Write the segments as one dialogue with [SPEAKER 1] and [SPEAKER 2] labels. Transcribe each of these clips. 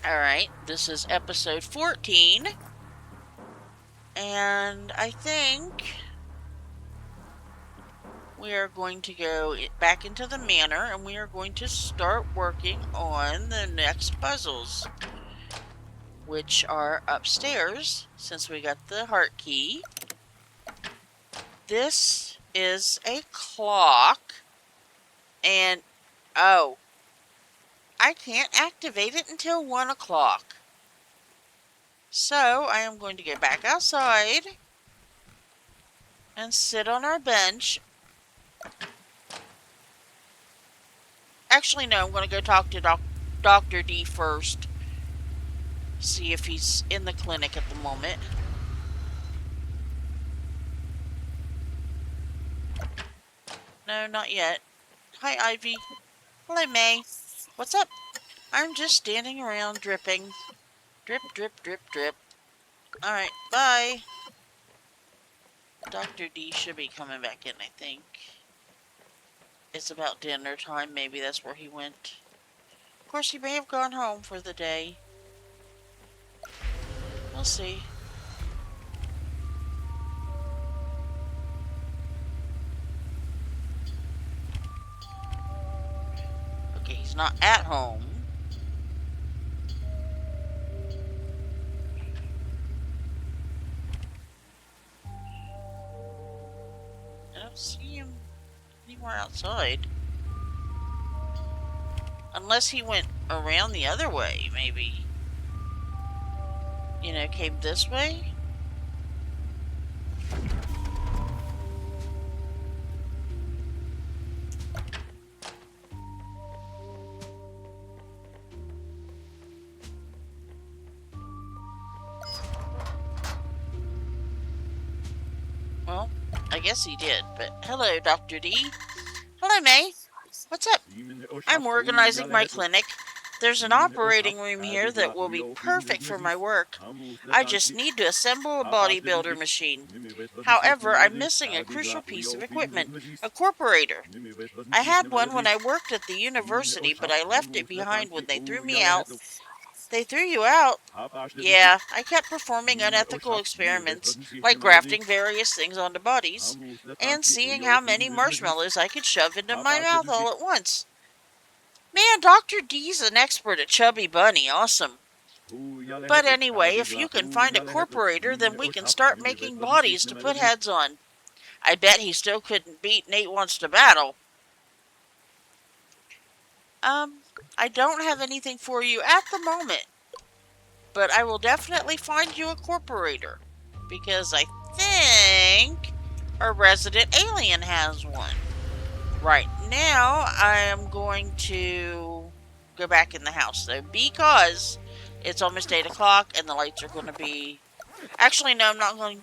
[SPEAKER 1] Alright, this is episode 14. And I think we are going to go back into the manor and we are going to start working on the next puzzles, which are upstairs since we got the heart key. This is a clock, and oh, I can't activate it until 1 o'clock. So I am going to go back outside and sit on our bench. Actually, no, I'm going to go talk to Dr. D first. See if he's in the clinic at the moment. No, not yet. Hi, Ivy. Hello, May. What's up? I'm just standing around dripping. Drip, drip, drip, drip. Alright, bye. Dr. D should be coming back in, I think. It's about dinner time. Maybe that's where he went. Of course, he may have gone home for the day. We'll see. Okay, he's not at home. I don't see him anywhere outside. Unless he went around the other way, maybe. You know, came this way? Well, I guess he did, but hello, Dr. D. Hello, May. What's up? I'm organizing my clinic. There's an operating room here that will be perfect for my work. I just need to assemble a bodybuilder machine. However, I'm missing a crucial piece of equipment, a corporator. I had one when I worked at the university, but I left it behind when they threw me out. They threw you out? Yeah, I kept performing unethical experiments, like grafting various things onto bodies, and seeing how many marshmallows I could shove into my mouth all at once. Man, Dr. D's an expert at Chubby Bunny. Awesome. But anyway, if you can find a corporator, then we can start making bodies to put heads on. I bet he still couldn't beat Nate Wants to Battle. I don't have anything for you at the moment, but I will definitely find you a corporator, because I think our resident alien has one. Right now, I am going to go back in the house, though, because it's almost 8 o'clock and the lights are going to be... Actually, no, I'm not going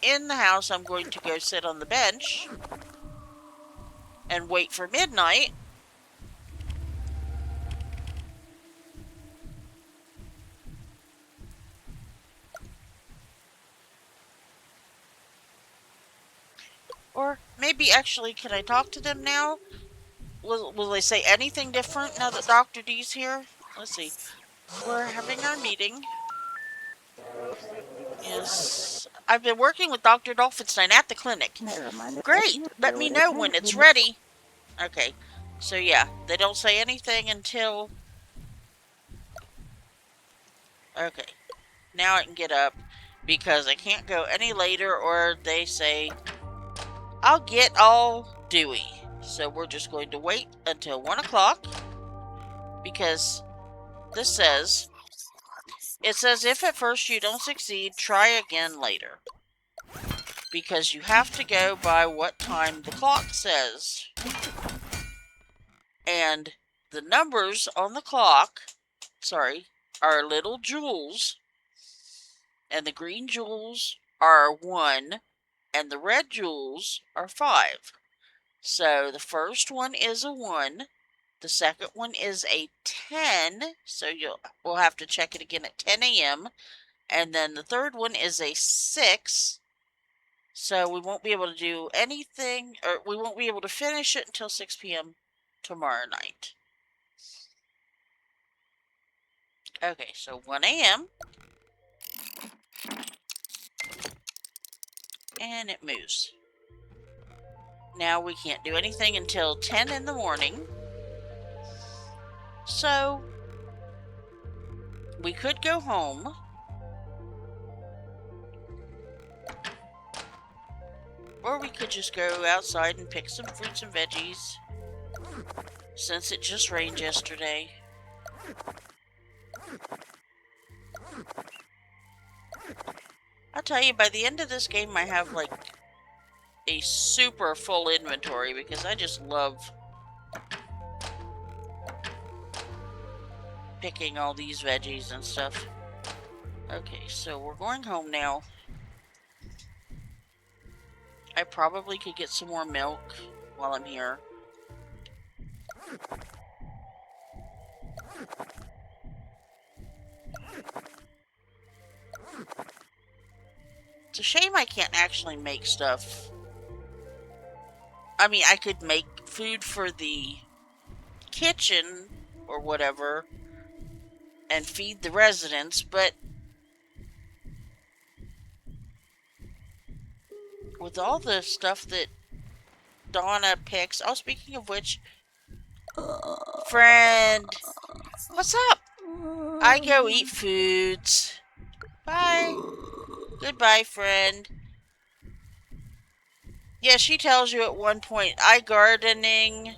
[SPEAKER 1] in the house. I'm going to go sit on the bench and wait for midnight. Or maybe, actually, can I talk to them now? Will they say anything different now that Dr. D's here? Let's see. We're having our meeting. Yes. I've been working with Dr. Dolphinstein at the clinic. Great! Let me know when it's ready. Okay. So yeah, they don't say anything until... Okay. Now I can get up because I can't go any later or they say I'll get all dewy. So we're just going to wait until 1 o'clock because this says... It says if at first you don't succeed, try again later. Because you have to go by what time the clock says. And the numbers on the clock, are little jewels. And the green jewels are 1, and the red jewels are 5. So the first one is a 1. The second one is a 10, so we'll have to check it again at 10 a.m. And then the third one is a 6, so we won't be able to do anything, or we won't be able to finish it until 6 p.m. tomorrow night. Okay, so 1 a.m. And it moves. Now we can't do anything until 10 in the morning. So we could go home. Or we could just go outside and pick some fruits and veggies. Since it just rained yesterday. I'll tell you, by the end of this game, I have like a super full inventory because I just love picking all these veggies and stuff. Okay, so we're going home now. I probably could get some more milk while I'm here. It's a shame I can't actually make stuff. I mean, I could make food for the kitchen or whatever and feed the residents, but with all the stuff that Donna picks... Oh, speaking of which, friend, what's up? I go eat foods. Bye. Goodbye, friend. Yeah, she tells you at one point, I gardening,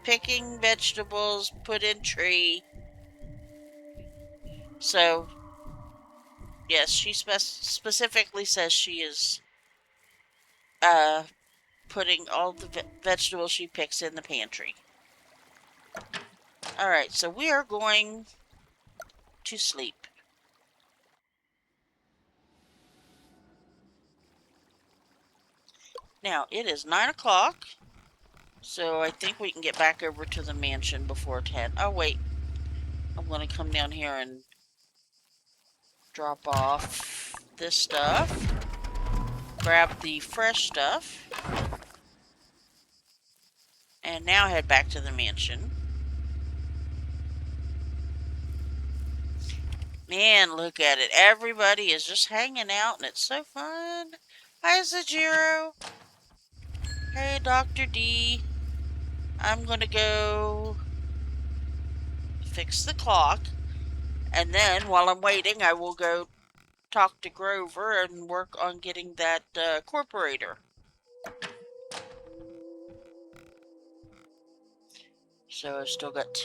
[SPEAKER 1] picking vegetables, put in tree. So, yes, she specifically says she is putting all the vegetables she picks in the pantry. Alright, so we are going to sleep. Now, it is 9 o'clock, so I think we can get back over to the mansion before 10. Oh, wait. I'm going to come down here and drop off this stuff. Grab the fresh stuff. And now head back to the mansion. Man, look at it. Everybody is just hanging out and it's so fun. Hi, Zajiro. Hey, Dr. D. I'm gonna go fix the clock. And then, while I'm waiting, I will go talk to Grover and work on getting that corporator. So I've still got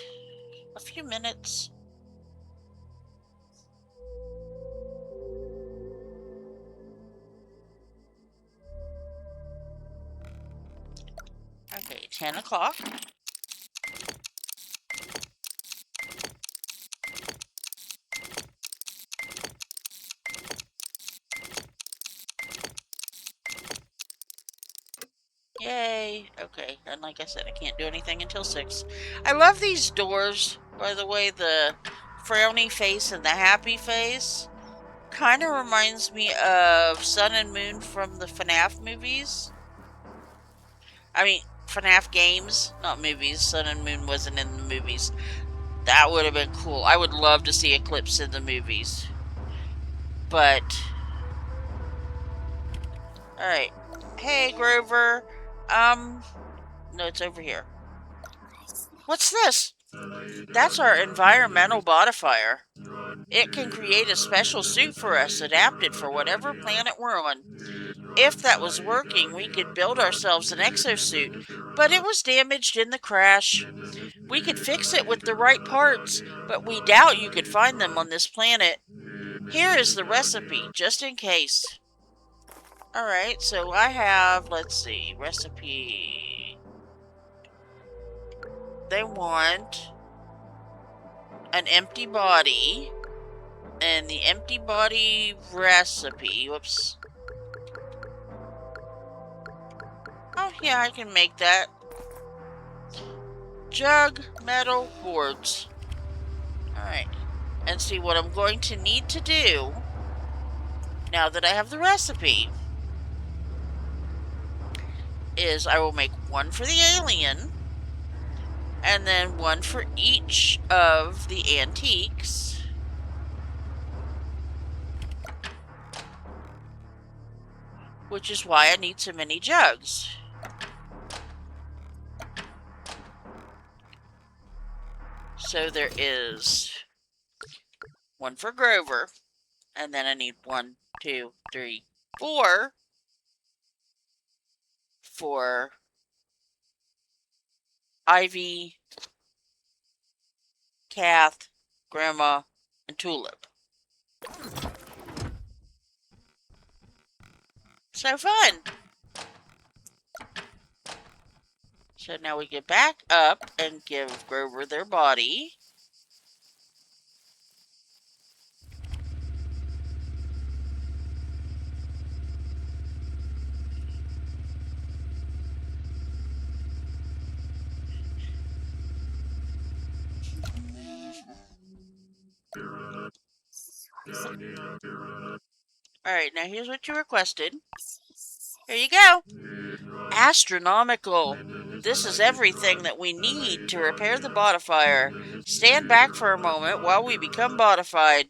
[SPEAKER 1] a few minutes. Okay, 10 o'clock. Yay. Okay, and like I said, I can't do anything until 6. I love these doors, by the way. The frowny face and the happy face kind of reminds me of Sun and Moon from the FNAF movies. I mean, FNAF games, not movies. Sun and Moon wasn't in the movies. That would have been cool. I would love to see Eclipse in the movies. But, alright. Hey, Grover. No, it's over here. What's this? That's our environmental modifier. It can create a special suit for us, adapted for whatever planet we're on. If that was working, we could build ourselves an exosuit, but it was damaged in the crash. We could fix it with the right parts, but we doubt you could find them on this planet. Here is the recipe, just in case. Alright, so I have, let's see, recipe. They want an empty body, and the empty body recipe, whoops. Oh yeah, I can make that. Jug, metal, boards. Alright, and see what I'm going to need to do now that I have the recipe is I will make one for the alien, and then one for each of the antiques. which is why I need so many jugs. So there is one for Grover, and then I need 1, 2, 3, 4 for Ivy, Kath, Grandma, and Tulip. So fun! So now we get back up and give Grover their body. Alright, now here's what you requested. Here you go. Astronomical. This is everything that we need to repair the bodifier. Stand back for a moment while we become bodified.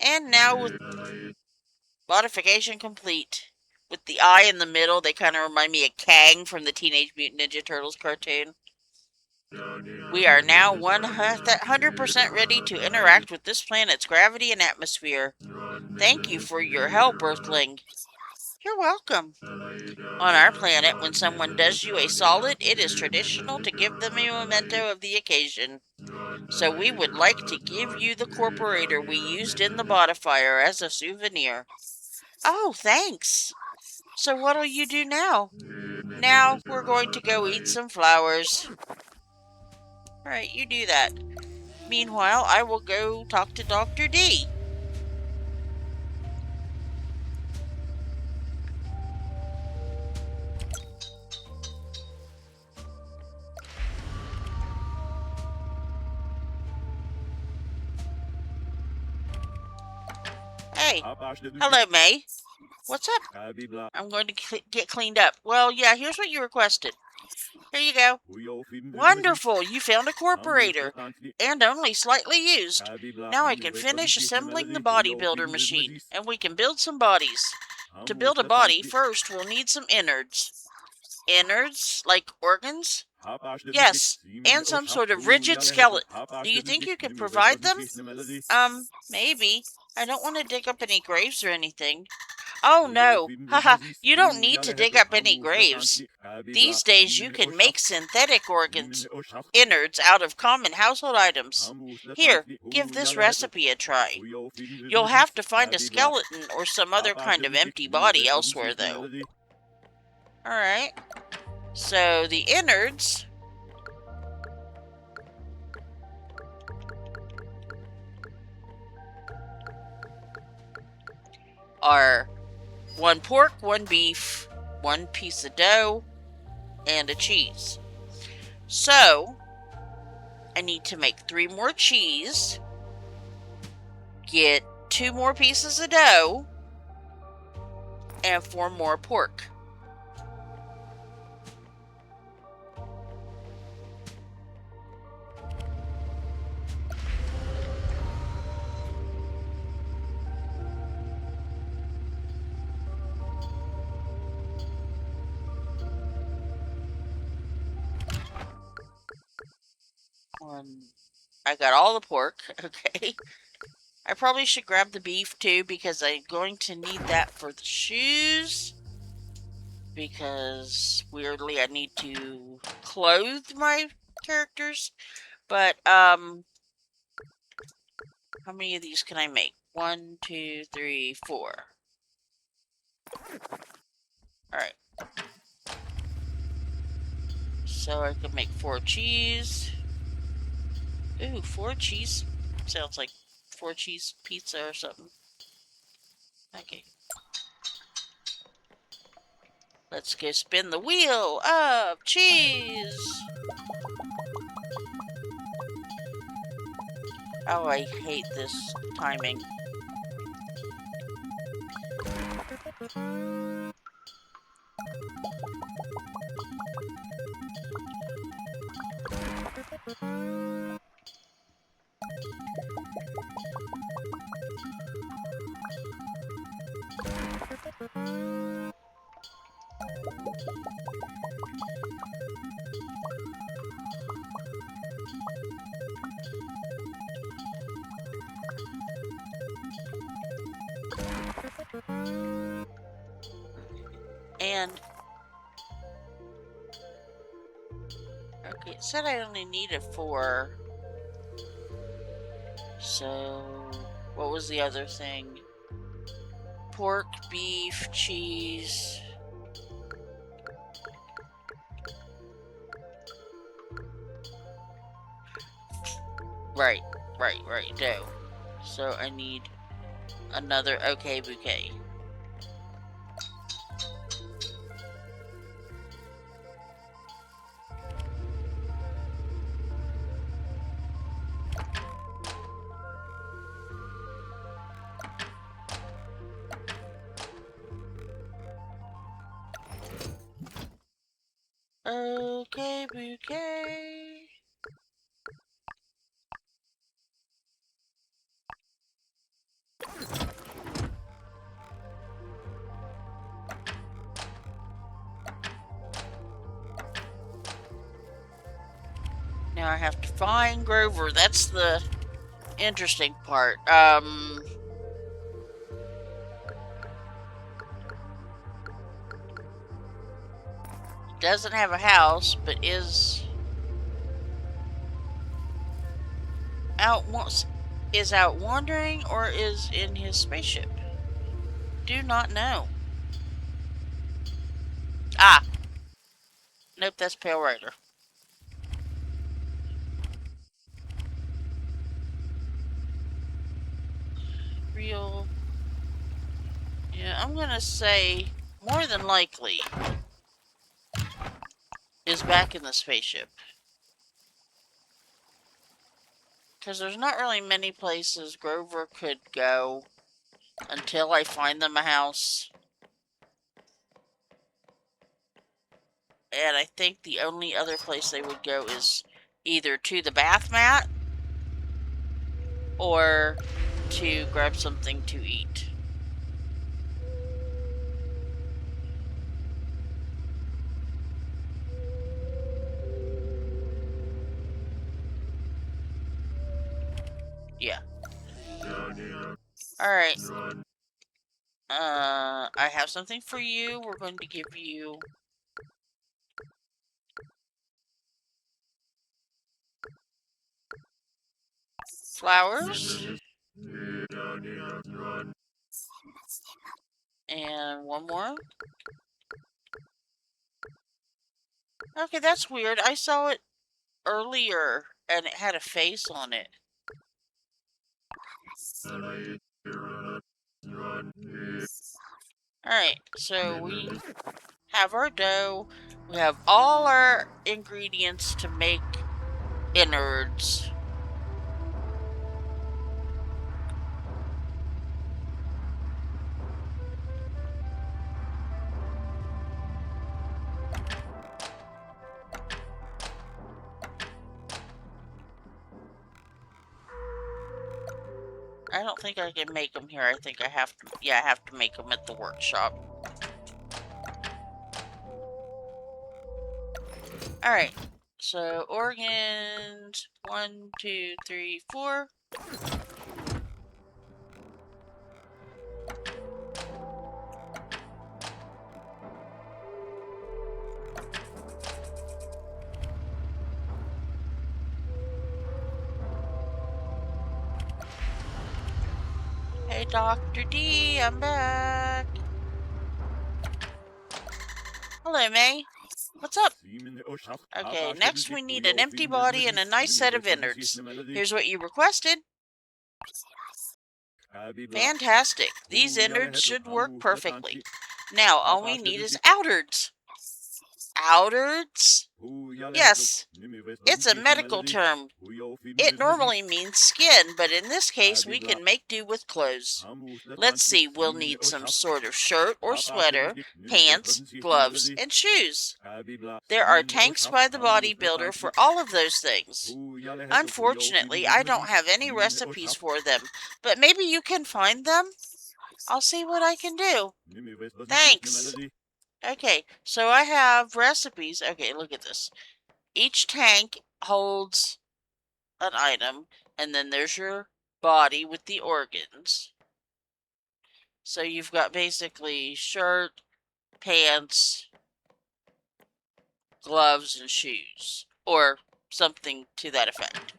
[SPEAKER 1] And now with modification complete. With the eye in the middle, they kind of remind me of Kang from the Teenage Mutant Ninja Turtles cartoon. We are now 100% ready to interact with this planet's gravity and atmosphere. Thank you for your help, Earthling. You're welcome. On our planet, when someone does you a solid, it is traditional to give them a memento of the occasion. So we would like to give you the corporator we used in the modifier as a souvenir. Oh, thanks. So what'll you do now? Now we're going to go eat some flowers. Alright, you do that. Meanwhile, I will go talk to Dr. D. Hey. Hello, May. What's up? I'm going to get cleaned up. Well, yeah, here's what you requested. Here you go. Wonderful! You found a corporator. And only slightly used. Now I can finish assembling the bodybuilder machine, and we can build some bodies. To build a body, first we'll need some innards. Innards? Like organs? Yes, and some sort of rigid skeleton. Do you think you could provide them? Maybe. I don't want to dig up any graves or anything. Oh no, haha, you don't need to dig up any graves. These days you can make synthetic organs, innards, out of common household items. Here, give this recipe a try. You'll have to find a skeleton or some other kind of empty body elsewhere, though. Alright, so the innards are 1 pork, 1 beef, 1 piece of dough, and a cheese. So, I need to make 3 more cheese, get 2 more pieces of dough, and 4 more pork. I got all the pork, okay. I probably should grab the beef too because I'm going to need that for the shoes. Because weirdly I need to clothe my characters. But how many of these can I make? 1, 2, 3, 4. Alright. So I can make 4 cheese. Ooh, 4 cheese. Sounds like 4 cheese pizza or something. Okay. Let's go spin the wheel of cheese. Oh, I hate this timing. And okay, it said I only needed 4. So what was the other thing? Pork, beef, cheese. Right, dough. So I need another okay bouquet. Okay bouquet. Now I have to find Grover. That's the interesting part. Doesn't have a house, but is out wandering or is in his spaceship. Do not know. Ah, nope, that's Pale Rider. Real. Yeah, I'm gonna say more than likely is back in the spaceship. Because there's not really many places Grover could go until I find them a house. And I think the only other place they would go is either to the bath mat or to grab something to eat. Yeah. Alright. I have something for you. We're going to give you flowers. And one more. Okay, that's weird. I saw it earlier and it had a face on it. Alright, so we have our dough. We have all our ingredients to make innards. I don't think I can make them here. I think I have to, yeah, I have to make them at the workshop. Alright, so organs, 1, 2, 3, 4. Hey, Dr. D, I'm back. Hello, May. What's up? Okay, next we need an empty body and a nice set of innards. Here's what you requested. Fantastic. These innards should work perfectly. Now, all we need is outards. Outards? Yes, it's a medical term. It normally means skin, but in this case we can make do with clothes. Let's see, we'll need some sort of shirt or sweater, pants, gloves, and shoes. There are tanks by the bodybuilder for all of those things. Unfortunately, I don't have any recipes for them, but maybe you can find them? I'll see what I can do. Thanks. Okay, so I have recipes. Okay, look at this. Each tank holds an item, and then there's your body with the organs. So you've got basically shirt, pants, gloves, and shoes. Or something to that effect.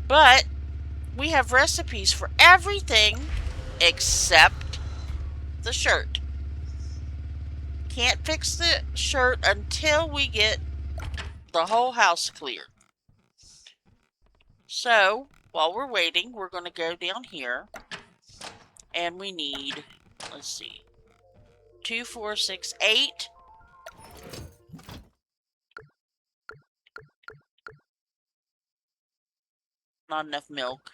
[SPEAKER 1] But we have recipes for everything except the shirt. Can't fix the shirt until we get the whole house cleared. So, while we're waiting, we're going to go down here. And we need, let's see, 2, 4, 6, 8. Not enough milk.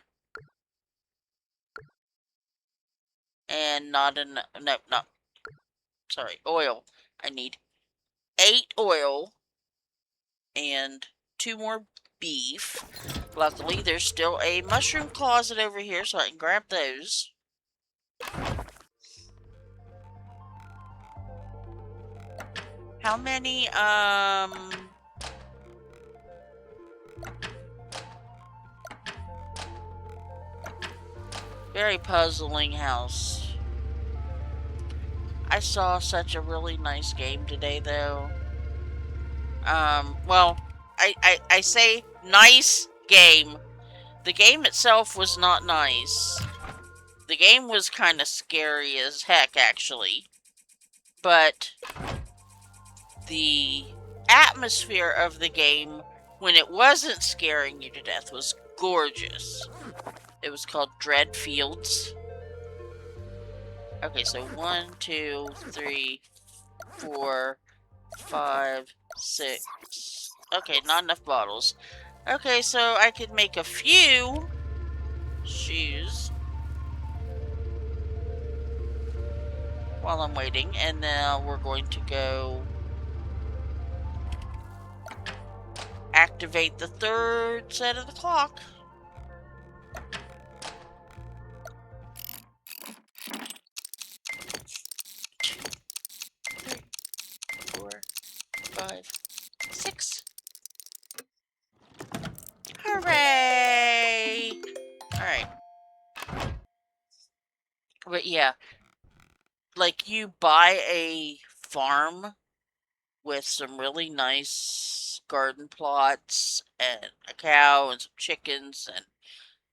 [SPEAKER 1] And not enough, no, sorry, oil. I need 8 oil and 2 more beef. Luckily, there's still a mushroom closet over here, so I can grab those. How many, very puzzling house. I saw such a really nice game today, though. Well, I say nice game. The game itself was not nice. The game was kind of scary as heck, actually. But the atmosphere of the game, when it wasn't scaring you to death, was gorgeous. It was called Dread Fields. Okay, so 1, 2, 3, 4, 5, 6. Okay, not enough bottles. Okay, so I could make a few shoes while I'm waiting, and now we're going to go activate the 3rd set of the clock. 2, 3, 4, 5, 6. Hooray! Alright. But yeah, like you buy a farm with some really nice garden plots and a cow and some chickens and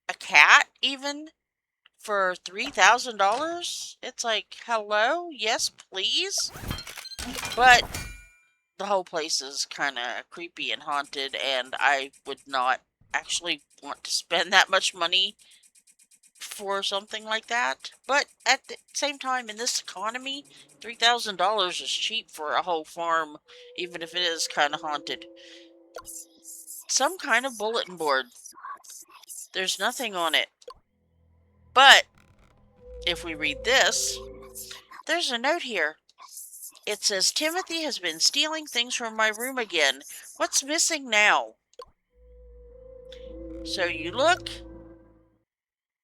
[SPEAKER 1] a cat even for $3,000. It's like, hello? Yes, please? But the whole place is kind of creepy and haunted, and I would not actually want to spend that much money for something like that. But at the same time, in this economy, $3,000 is cheap for a whole farm, even if it is kind of haunted. Some kind of bulletin board. There's nothing on it. But if we read this, there's a note here. It says, Timothy has been stealing things from my room again. What's missing now? So you look,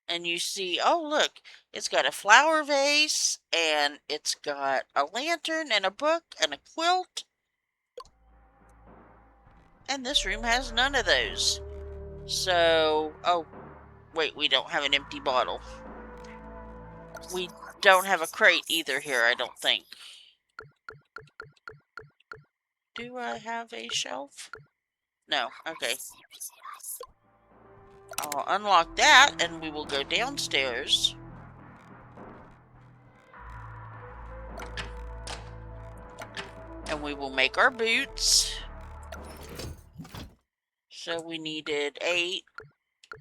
[SPEAKER 1] and you see, oh look, it's got a flower vase, and it's got a lantern, and a book, and a quilt. And this room has none of those. So, oh, wait, we don't have an empty bottle. We don't have a crate either here, I don't think. Do I have a shelf? No, okay. I'll unlock that, and we will go downstairs. And we will make our boots. So we needed 8.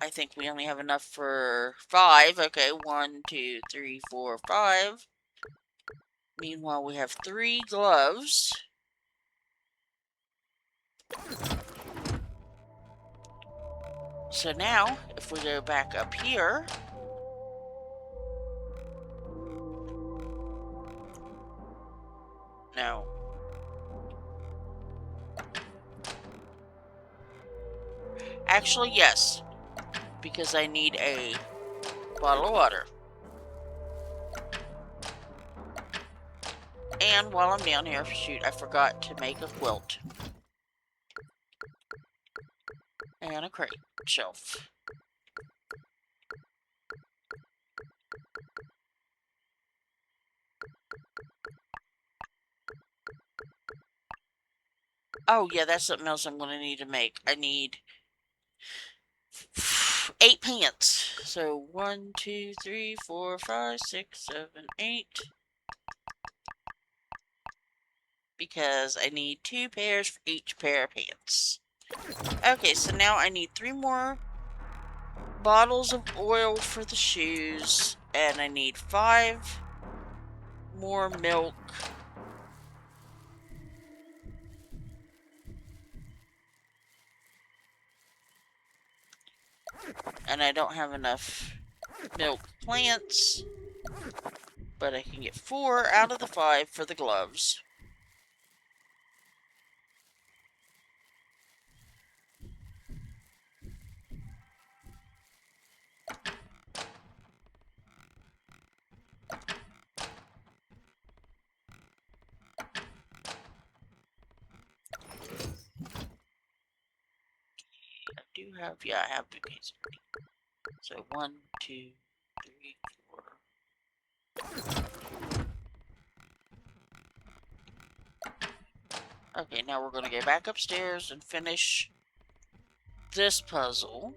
[SPEAKER 1] I think we only have enough for 5. Okay, 1, 2, 3, 4, 5. Meanwhile, we have 3 gloves. So now, if we go back up here, no. Actually, yes, because I need a bottle of water. And while I'm down here, shoot, I forgot to make a quilt. And a crate shelf. Oh, yeah, that's something else I'm going to need to make. I need 8 pants. So 1, 2, 3, 4, 5, 6, 7, 8. Because I need 2 pairs for each pair of pants. Okay, so now I need 3 more bottles of oil for the shoes. And I need 5 more milk. And I don't have enough milk plants. But I can get 4 out of the 5 for the gloves. I do have, yeah, I have bouquets already. So 1, 2, 3, 4. Okay, now we're going to go back upstairs and finish this puzzle.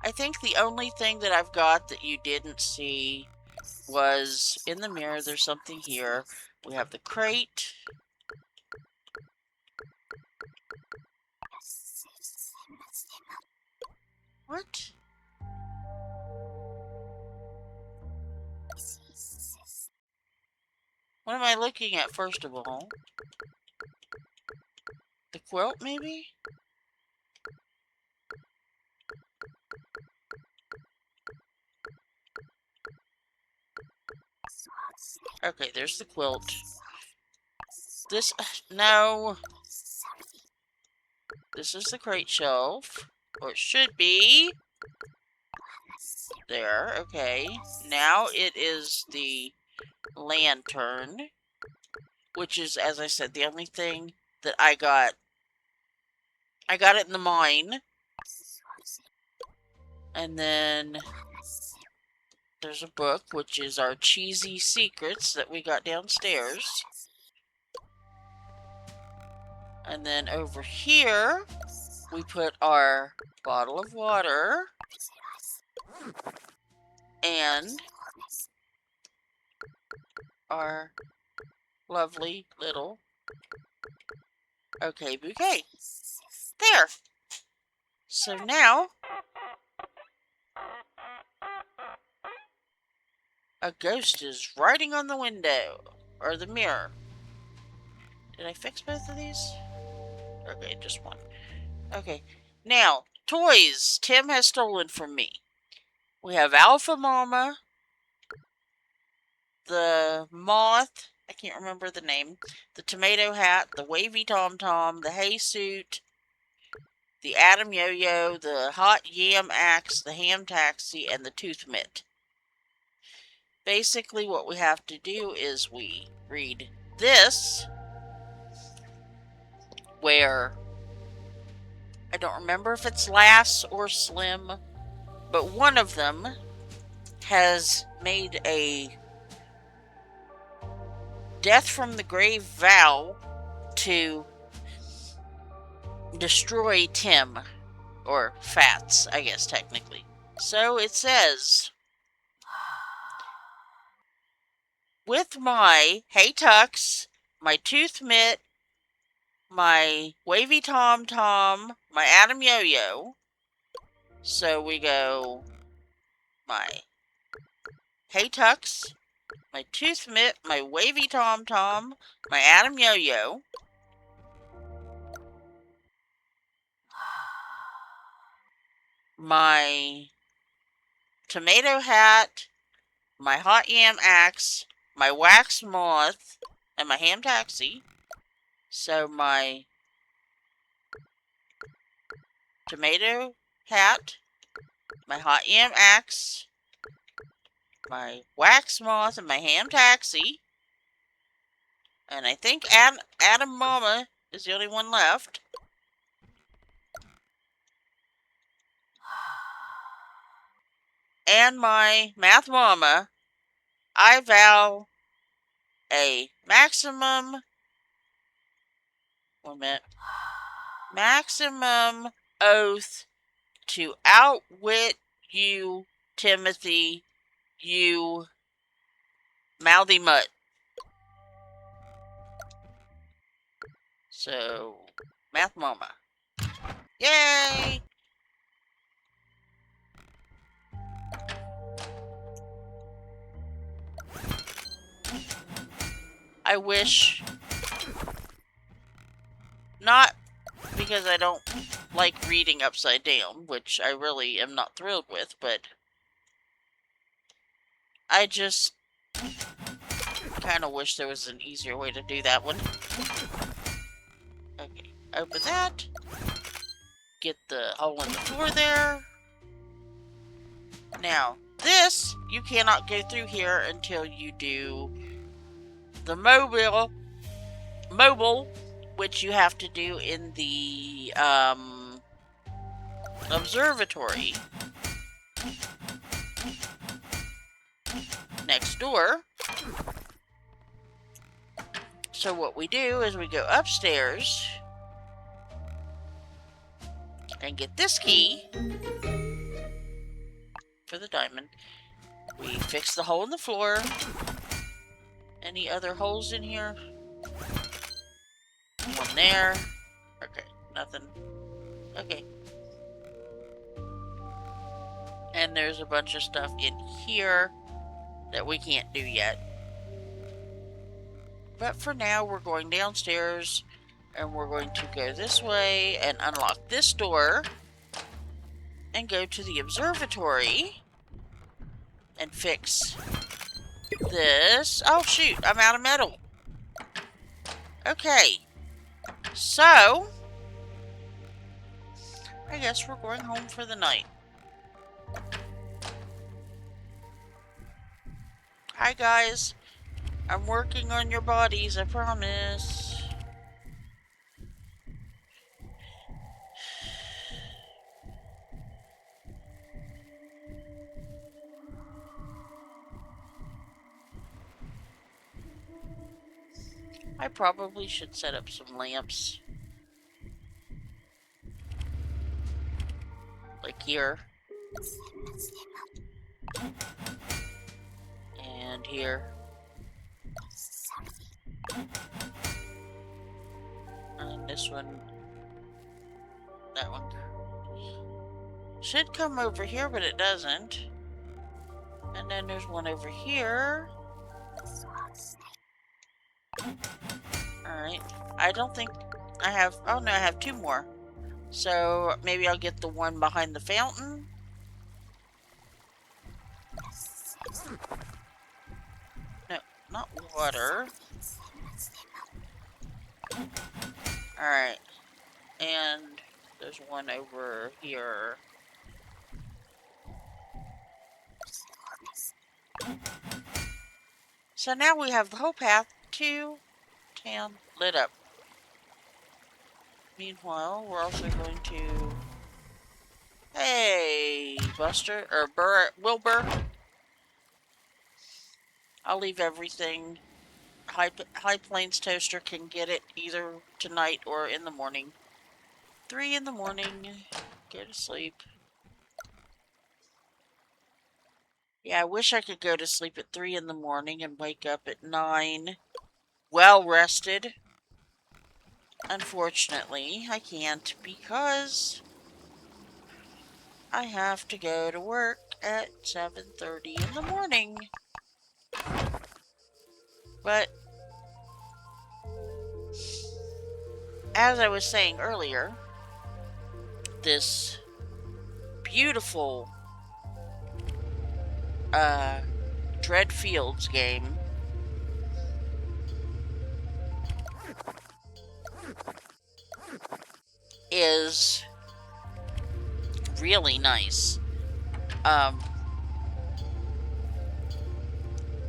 [SPEAKER 1] I think the only thing that I've got that you didn't see was in the mirror. There's something here. We have the crate. What? What am I looking at, first of all? The quilt, maybe? Okay, there's the quilt. This, no. This is the crate shelf. Or it should be. There, okay. Now it is the lantern. Which is, as I said, the only thing that I got. I got it in the mine. And then there's a book, which is our cheesy secrets that we got downstairs. And then over here, we put our bottle of water. And our lovely little bouquet. There. So now, a ghost is writing on the window, or the mirror. Did I fix both of these? Okay, just one. Okay, now, toys Tim has stolen from me. We have Alpha Mama, the moth, I can't remember the name, the tomato hat, the wavy tom-tom, the hay suit, the Atom Yo-Yo, the hot yam axe, the ham taxi, and the tooth mitt. Basically, what we have to do is we read this, where I don't remember if it's Lass or Slim, but one of them has made a death from the grave vow to destroy Tim, or Fats, I guess technically. So it says, with my Hey Tux, my tooth mitt, my wavy tom tom, my Atom Yo-Yo. So we go my Hey Tux, my tooth mitt, my wavy tom tom, my Atom Yo-Yo. My tomato hat, my hot yam axe, my wax moth, and my ham taxi. So my tomato hat, my hot yam axe, my wax moth and my ham taxi. And I think Adam Mama is the only one left. And my math mama. I vow a maximum oath to outwit you, Timothy, you mouthy mutt. So, math mama. Yay! I wish, not because I don't like reading upside down, which I really am not thrilled with, but I just kind of wish there was an easier way to do that one. Okay, open that. Get the hole in the floor there. Now, this, you cannot go through here until you do the mobile, which you have to do in the observatory next door. So what we do is we go upstairs and get this key for the diamond. We fix the hole in the floor. Any other holes in here? One there. Okay, nothing. Okay. And there's a bunch of stuff in here that we can't do yet. But for now, we're going downstairs and we're going to go this way and unlock this door and go to the observatory and fix this. Oh shoot, I'm out of metal. Okay, so I guess we're going home for the night. Hi guys, I'm working on your bodies, I promise. I probably should set up some lamps. Like here. And here. And this one. That one. Should come over here, but it doesn't. And then there's one over here. Alright. I don't think I have... Oh no, I have two more. So maybe I'll get the one behind the fountain. No, not water. Alright. And there's one over here. So now we have the whole path to town lit up. Meanwhile, we're also going to... Hey, Buster, or Wilbur. I'll leave everything. High Plains Toaster can get it either tonight or in the morning. 3 in the morning. Go to sleep. Yeah, I wish I could go to sleep at 3 in the morning and wake up at 9. Well rested. Unfortunately, I can't because I have to go to work at 7:30 in the morning. But as I was saying earlier, this beautiful Dreadfields game is really nice.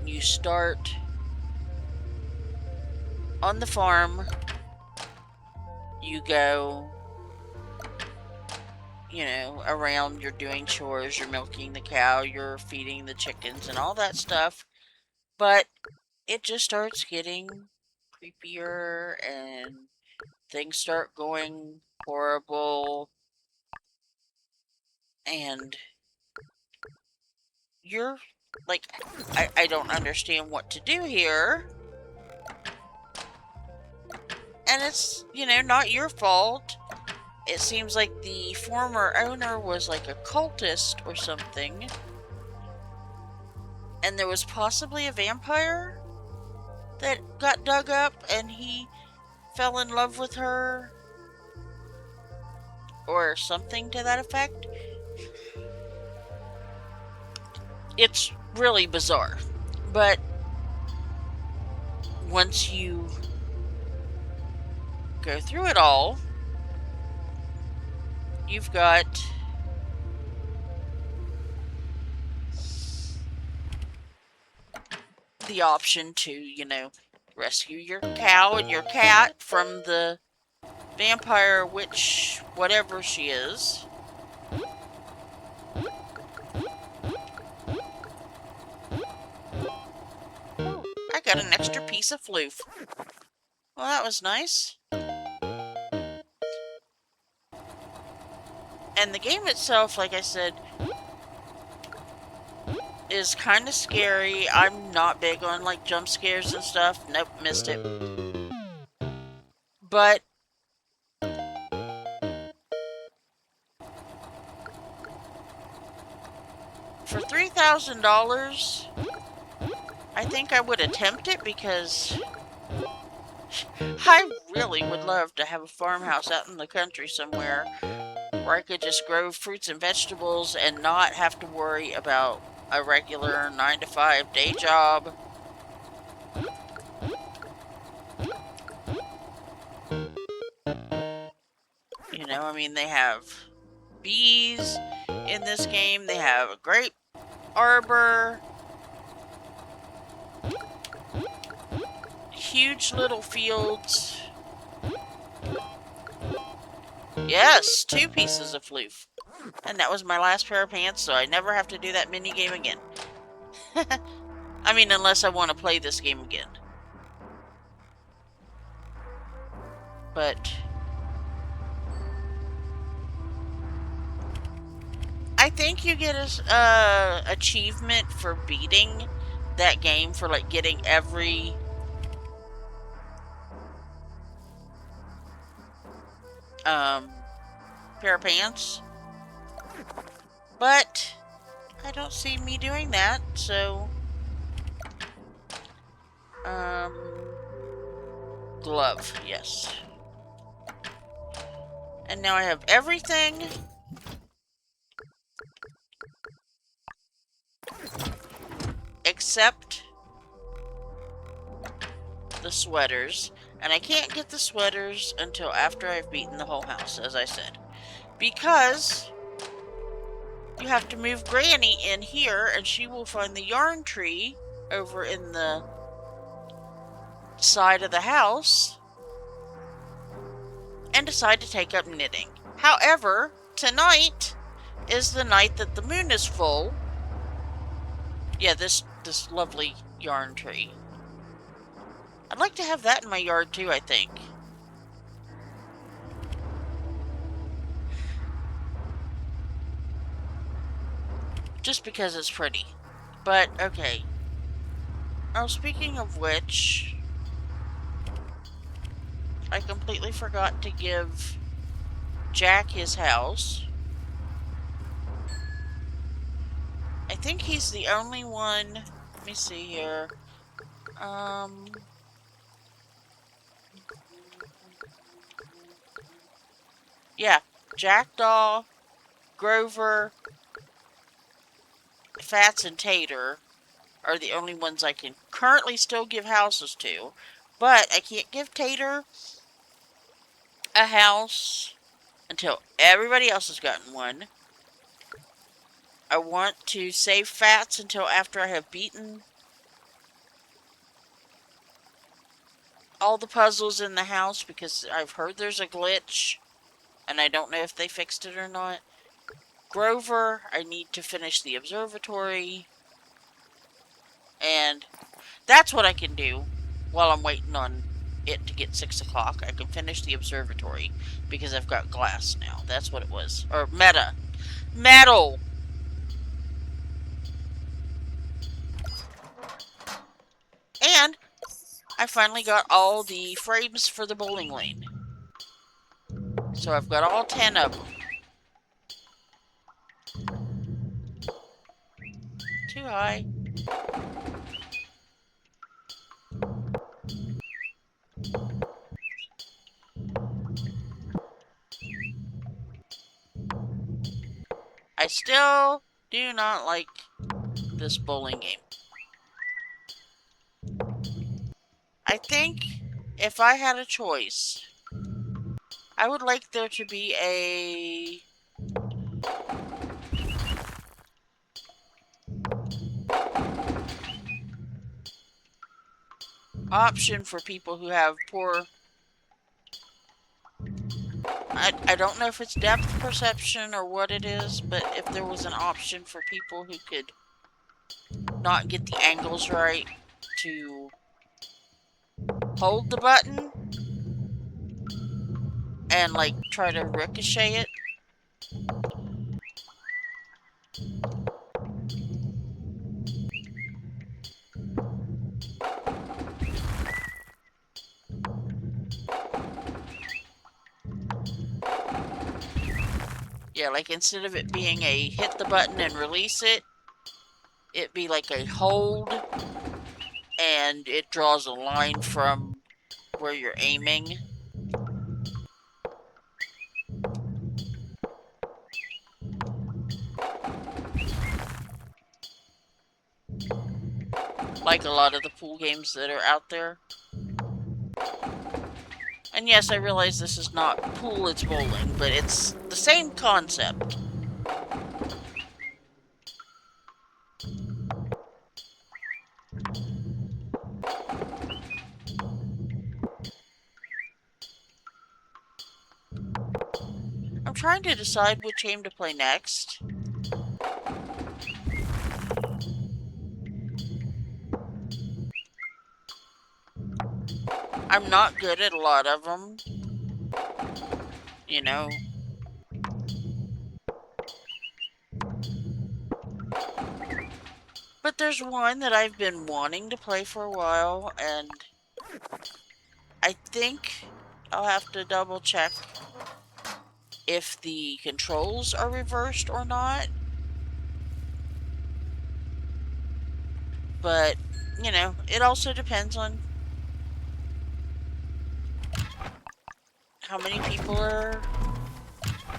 [SPEAKER 1] you start on the farm, you go, you know, around, you're doing chores, you're milking the cow, you're feeding the chickens and all that stuff. But it just starts getting creepier and things start going horrible. And you're like, I don't understand what to do here. And it's, you know, not your fault. It seems like the former owner was like a cultist or something. And there was possibly a vampire that got dug up and he fell in love with her. Or something to that effect. It's really bizarre. But once you go through it all, you've got the option to, you know, rescue your cow and your cat from the vampire witch, whatever she is. Oh, I got an extra piece of floof. Well, that was nice. And the game itself, like I said, is kind of scary. I'm not big on, like, jump scares and stuff. Nope, missed it. But for $3,000, I think I would attempt it because I really would love to have a farmhouse out in the country somewhere where I could just grow fruits and vegetables and not have to worry about a regular 9-to-5 day job. You know, I mean, they have bees in this game. They have a grape arbor. Huge little fields. Yes, 2 pieces of floof. And that was my last pair of pants, so I never have to do that mini game again. I mean, unless I want to play this game again. But I think you get a achievement for beating that game, for like getting every pair of pants. But I don't see me doing that, so glove, yes. And now I have everything except the sweaters. And I can't get the sweaters until after I've beaten the whole house, as I said. Because you have to move Granny in here, and she will find the yarn tree over in the side of the house and decide to take up knitting. However, tonight is the night that the moon is full. Yeah, this lovely yarn tree. I'd like to have that in my yard too, I think. Just because it's pretty. But, okay. Oh, speaking of which, I completely forgot to give Jack his house. I think he's the only one. Let me see here. Yeah, Jackdaw, Grover, Fats, and Tater are the only ones I can currently still give houses to. But I can't give Tater a house until everybody else has gotten one. I want to save Fats until after I have beaten all the puzzles in the house because I've heard there's a glitch, and I don't know if they fixed it or not. Grover, I need to finish the observatory, and that's what I can do while I'm waiting on it to get 6 o'clock. I can finish the observatory because I've got glass now. That's what it was. Or metal. And I finally got all the frames for the bowling lane. So I've got all 10 of them. Too high. I still do not like this bowling game. I think if I had a choice, I would like there to be a option for people who have poor... I don't know if it's depth perception or what it is, but if there was an option for people who could not get the angles right to hold the button and like try to ricochet it. Yeah, like instead of it being a hit the button and release it, it'd be like a hold and it draws a line from where you're aiming. Like a lot of the pool games that are out there. And yes, I realize this is not pool, it's bowling, but it's the same concept. I'm trying to decide which game to play next. I'm not good at a lot of them. You know. But there's one that I've been wanting to play for a while, and I think I'll have to double check if the controls are reversed or not. But, you know, it also depends on how many people are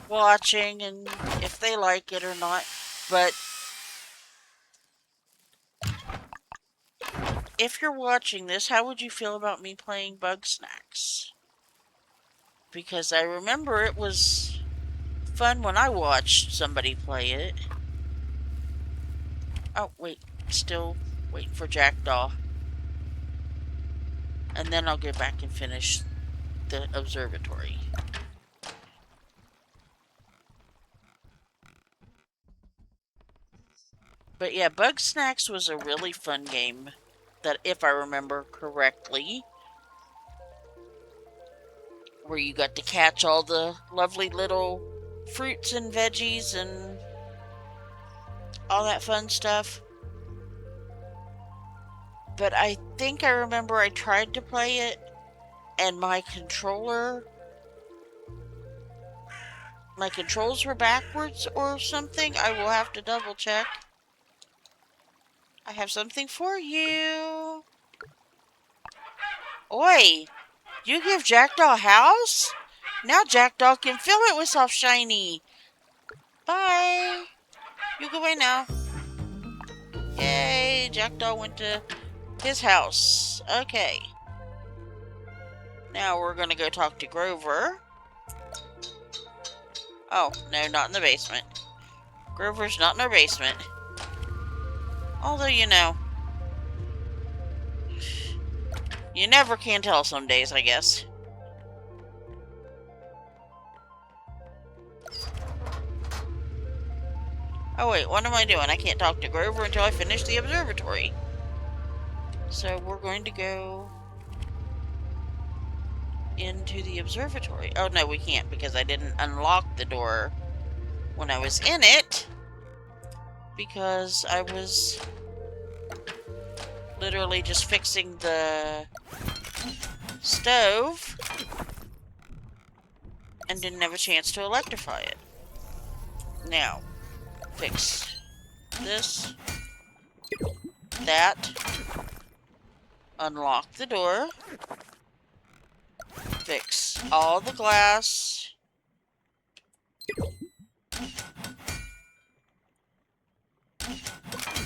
[SPEAKER 1] watching and if they like it or not. But if you're watching this, how would you feel about me playing Bug Snacks? Because I remember it was fun when I watched somebody play it. Oh, wait. Still waiting for Jackdaw. And then I'll get back and finish the observatory. But yeah, Bug Snacks was a really fun game. That, if I remember correctly, where you got to catch all the lovely little fruits and veggies and all that fun stuff. But I think I remember I tried to play it and my controls were backwards or something. I will have to double check. I have something for you. Oi! You give Jackdaw a house? Now Jackdaw can fill it with soft shiny. Bye. You go away now. Yay, Jackdaw went to his house. Okay. Now we're gonna go talk to Grover. Oh, no, not in the basement. Grover's not in our basement. Although, you know, You never can tell some days, I guess. Oh wait, what am I doing? I can't talk to Grover until I finish the observatory. So we're going to go into the observatory. Oh no, we can't because I didn't unlock the door when I was in it. Because I was literally just fixing the stove and didn't have a chance to electrify it. Now, fix this, that, unlock the door, fix all the glass,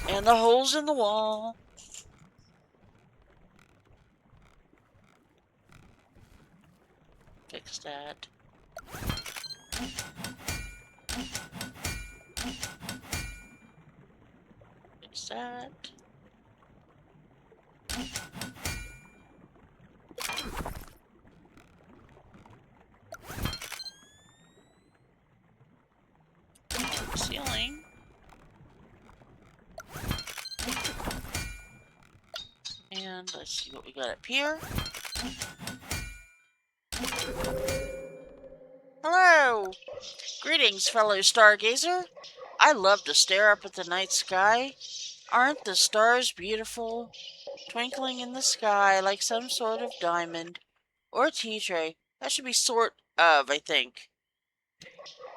[SPEAKER 1] and the holes in the wall. Fix that. Fix that. Ceiling. And let's see what we got up here. Hello! Greetings, fellow stargazer. I love to stare up at the night sky. Aren't the stars beautiful? Twinkling in the sky like some sort of diamond. Or tea tray. That should be sort of, I think.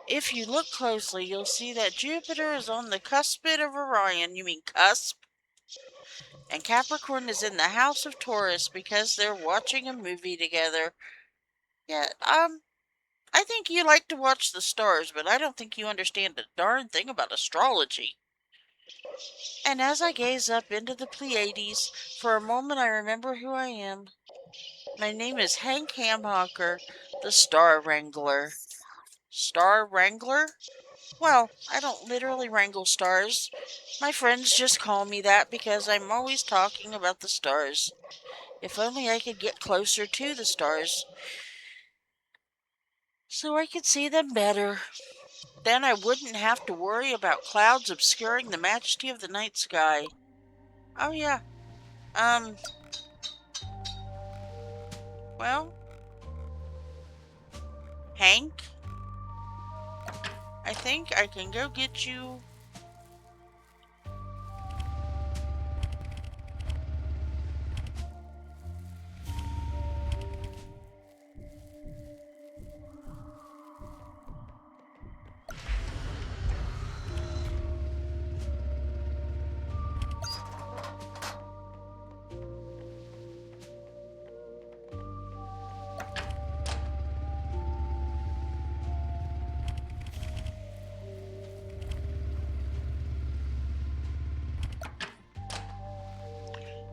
[SPEAKER 1] If you look closely, you'll see that Jupiter is on the cuspid of Orion. You mean cusp? And Capricorn is in the house of Taurus because they're watching a movie together. Yeah, I think you like to watch the stars, but I don't think you understand a darn thing about astrology. And as I gaze up into the Pleiades, for a moment I remember who I am. My name is Hank Hamhocker, the Star Wrangler. Star Wrangler? Well, I don't literally wrangle stars. My friends just call me that because I'm always talking about the stars. If only I could get closer to the stars so I could see them better. Then I wouldn't have to worry about clouds obscuring the majesty of the night sky. Oh yeah. Well, Hank, I think I can go get you.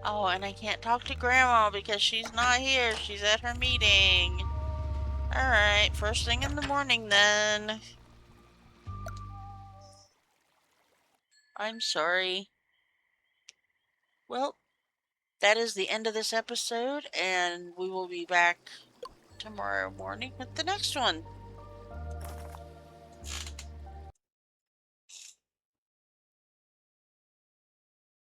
[SPEAKER 1] Oh, and I can't talk to Grandma because she's not here. She's at her meeting. Alright, first thing in the morning then. I'm sorry. Well, that is the end of this episode, and we will be back tomorrow morning with the next one.